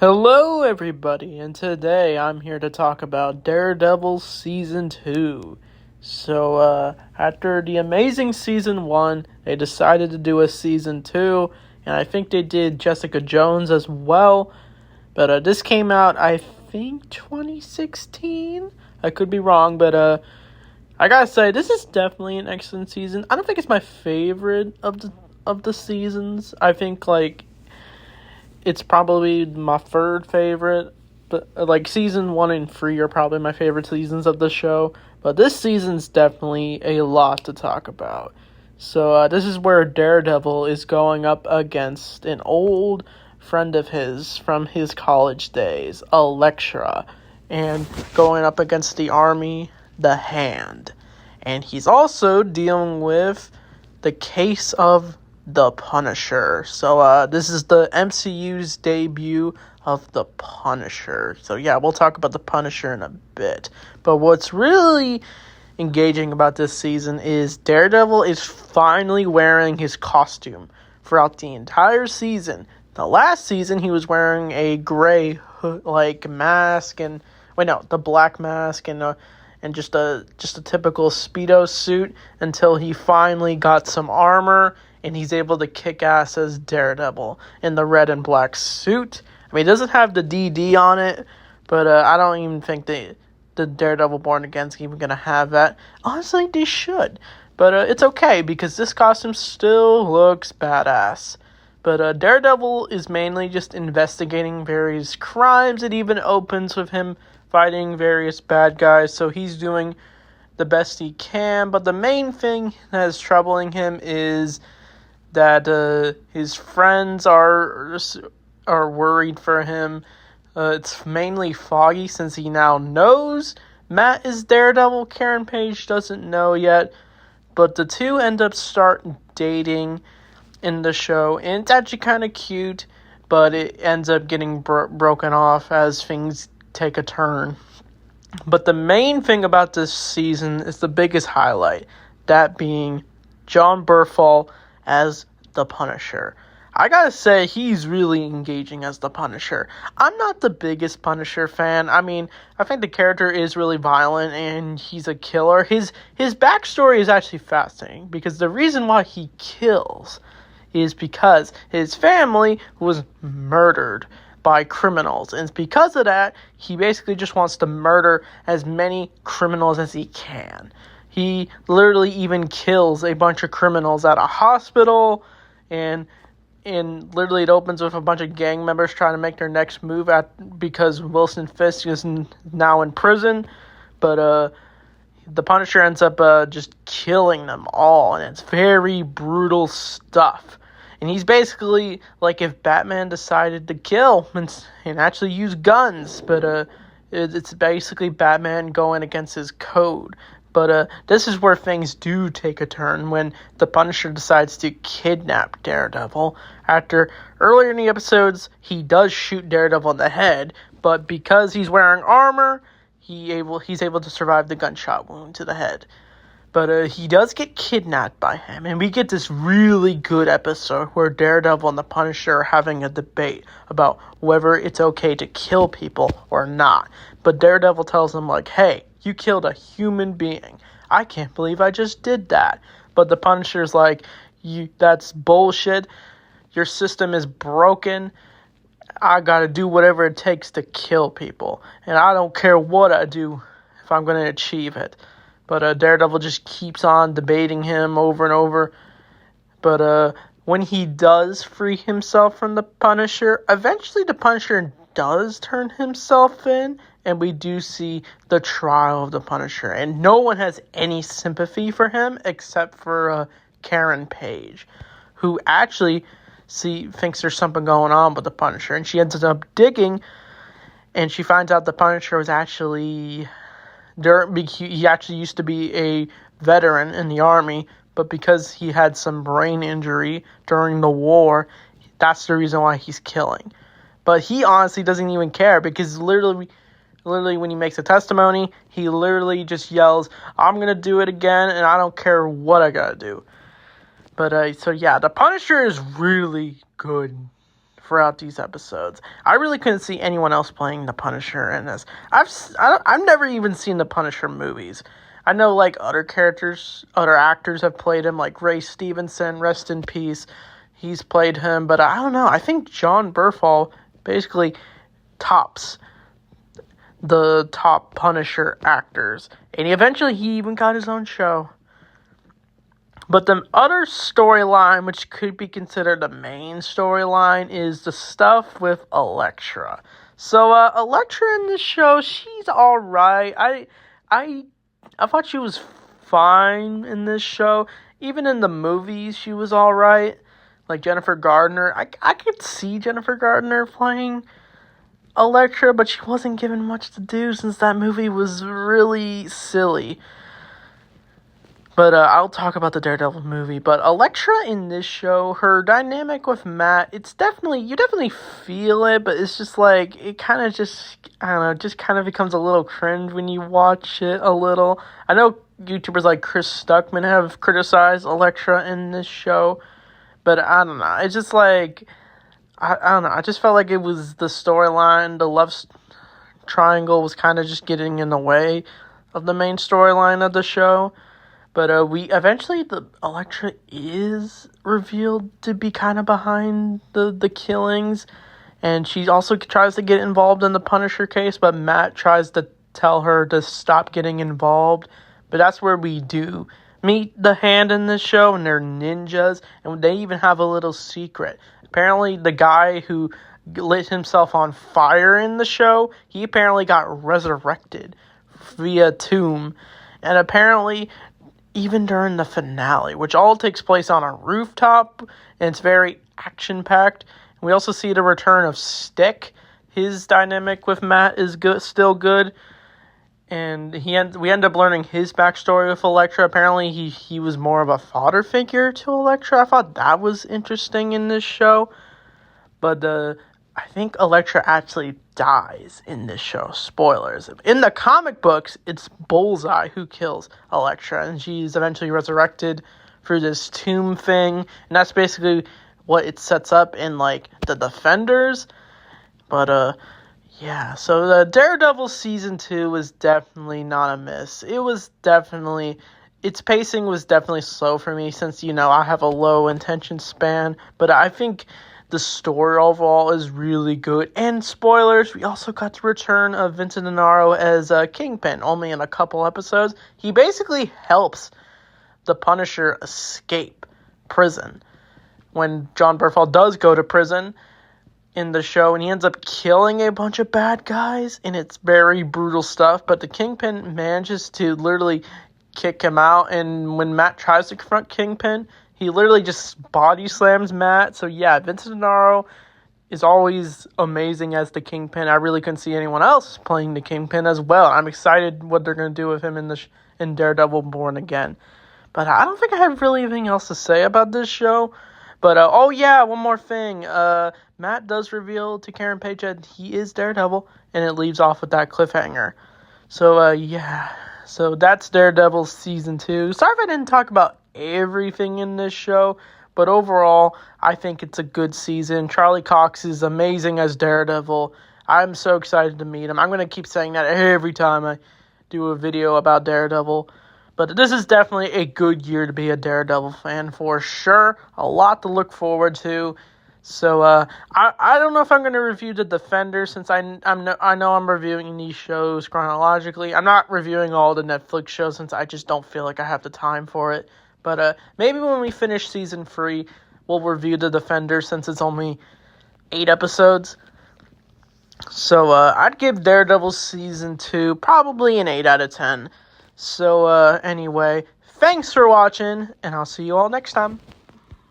Hello, everybody, and today I'm here to talk about Daredevil Season 2. After the amazing Season 1, they decided to do a Season 2, and I think they did Jessica Jones as well, but this came out, I think, 2016? I could be wrong, but I gotta say, this is definitely an excellent season. I don't think it's my favorite of the seasons. I think, it's probably my third favorite, but season 1 and 3 are probably my favorite seasons of the show. But this season's definitely a lot to talk about. This is where Daredevil is going up against an old friend of his from his college days, Elektra, and going up against the Army, the Hand. And he's also dealing with the case of the Punisher. This is the MCU's debut of the Punisher. We'll talk about the Punisher in a bit. But what's really engaging about this season is Daredevil is finally wearing his costume throughout the entire season. The last season he was wearing a gray mask the black mask and just a typical Speedo suit until he finally got some armor. And he's able to kick ass as Daredevil in the red and black suit. I mean, it doesn't have the DD on it, but I don't even think the Daredevil Born Again's even going to have that. Honestly, they should. But it's okay, because this costume still looks badass. But Daredevil is mainly just investigating various crimes. It even opens with him fighting various bad guys, so he's doing the best he can. But the main thing that is troubling him is that his friends are worried for him. It's mainly Foggy, since he now knows Matt is Daredevil. Karen Page doesn't know yet, but the two end up dating in the show, and it's actually kind of cute, but it ends up getting broken off as things take a turn. But the main thing about this season is the biggest highlight, that being John Bernthal as the Punisher. I gotta say, he's really engaging as the Punisher. I'm not the biggest Punisher fan. I mean, I think the character is really violent and he's a killer. His backstory is actually fascinating, because the reason why he kills is because his family was murdered by criminals. And because of that, he basically just wants to murder as many criminals as he can. He literally even kills a bunch of criminals at a hospital, and literally it opens with a bunch of gang members trying to make their next move because Wilson Fisk is now in prison. But the Punisher ends up just killing them all, and it's very brutal stuff. And he's basically like if Batman decided to kill and actually use guns, but it's basically Batman going against his code. But this is where things do take a turn when the Punisher decides to kidnap Daredevil. After earlier in the episodes, he does shoot Daredevil in the head, but because he's wearing armor, he's able to survive the gunshot wound to the head. But he does get kidnapped by him, and we get this really good episode where Daredevil and the Punisher are having a debate about whether it's okay to kill people or not. But Daredevil tells him, hey, you killed a human being. I can't believe I just did that. But the Punisher's that's bullshit. Your system is broken. I gotta do whatever it takes to kill people. And I don't care what I do if I'm gonna achieve it. But Daredevil just keeps on debating him over and over. But when he does free himself from the Punisher, eventually the Punisher does turn himself in, and we do see the trial of the Punisher. And no one has any sympathy for him except for Karen Page, who actually thinks there's something going on with the Punisher. And she ends up digging, and she finds out the Punisher was actually... He actually used to be a veteran in the Army, but because he had some brain injury during the war, that's the reason why he's killing. But he honestly doesn't even care, because literally when he makes a testimony, he literally just yells, "I'm going to do it again, and I don't care what I got to do." But, the Punisher is really good throughout these episodes. I really couldn't see anyone else playing the Punisher in this. I've never even seen the Punisher movies. I know, like, other actors have played him, like Ray Stevenson, rest in peace. He's played him, but I don't know. I think Jon Bernthal basically tops the top Punisher actors. And eventually he even got his own show. But the other storyline, which could be considered the main storyline, is the stuff with Elektra. So, Elektra in this show, she's alright. I thought she was fine in this show. Even in the movies, she was alright. Like Jennifer Gardner. I could see Jennifer Gardner playing Elektra, but she wasn't given much to do since that movie was really silly. But I'll talk about the Daredevil movie. But Elektra in this show, her dynamic with Matt, you definitely feel it, but it's just like, it kind of just, I don't know, just kind of becomes a little cringe when you watch it a little. I know YouTubers like Chris Stuckman have criticized Elektra in this show, but I don't know. It's just like, I don't know. I just felt like it was the storyline, the love triangle was kind of just getting in the way of the main storyline of the show. But the Elektra is revealed to be kind of behind the killings, and she also tries to get involved in the Punisher case, but Matt tries to tell her to stop getting involved. But that's where we do meet the Hand in this show, and they're ninjas, and they even have a little secret. Apparently, the guy who lit himself on fire in the show, he apparently got resurrected via tomb, and apparently even during the finale, which all takes place on a rooftop, and it's very action-packed. We also see the return of Stick. His dynamic with Matt is still good, and we end up learning his backstory with Elektra. Apparently, he was more of a father figure to Elektra. I thought that was interesting in this show, but I think Elektra actually dies in this show. Spoilers. In the comic books, it's Bullseye who kills Elektra, and she's eventually resurrected through this tomb thing, and that's basically what it sets up in, like, the Defenders. But, yeah, so the Daredevil Season 2 was definitely not a miss. Its pacing was definitely slow for me since, I have a low attention span, but I think the story overall is really good. And spoilers, we also got the return of Vincent D'Onofrio as Kingpin, only in a couple episodes. He basically helps the Punisher escape prison when Jon Bernthal does go to prison in the show, and he ends up killing a bunch of bad guys, and it's very brutal stuff. But the Kingpin manages to literally kick him out, and when Matt tries to confront Kingpin, he literally just body slams Matt. So yeah, Vincent D'Onofrio is always amazing as the Kingpin. I really couldn't see anyone else playing the Kingpin as well. I'm excited what they're going to do with him in Daredevil Born Again. But I don't think I have really anything else to say about this show. But, oh yeah, one more thing. Matt does reveal to Karen Page that he is Daredevil, and it leaves off with that cliffhanger. So, yeah. So that's Daredevil Season 2. Sorry if I didn't talk about everything in this show, but overall, I think it's a good season. Charlie Cox is amazing as Daredevil. I'm so excited to meet him. I'm going to keep saying that every time I do a video about Daredevil. But this is definitely a good year to be a Daredevil fan for sure. A lot to look forward to. So, I don't know if I'm going to review The Defender since I know I'm reviewing these shows chronologically. I'm not reviewing all the Netflix shows since I just don't feel like I have the time for it. But maybe when we finish Season 3, we'll review The Defender since it's only 8 episodes. So, I'd give Daredevil Season 2 probably an 8 out of 10. So, anyway, thanks for watching, and I'll see you all next time.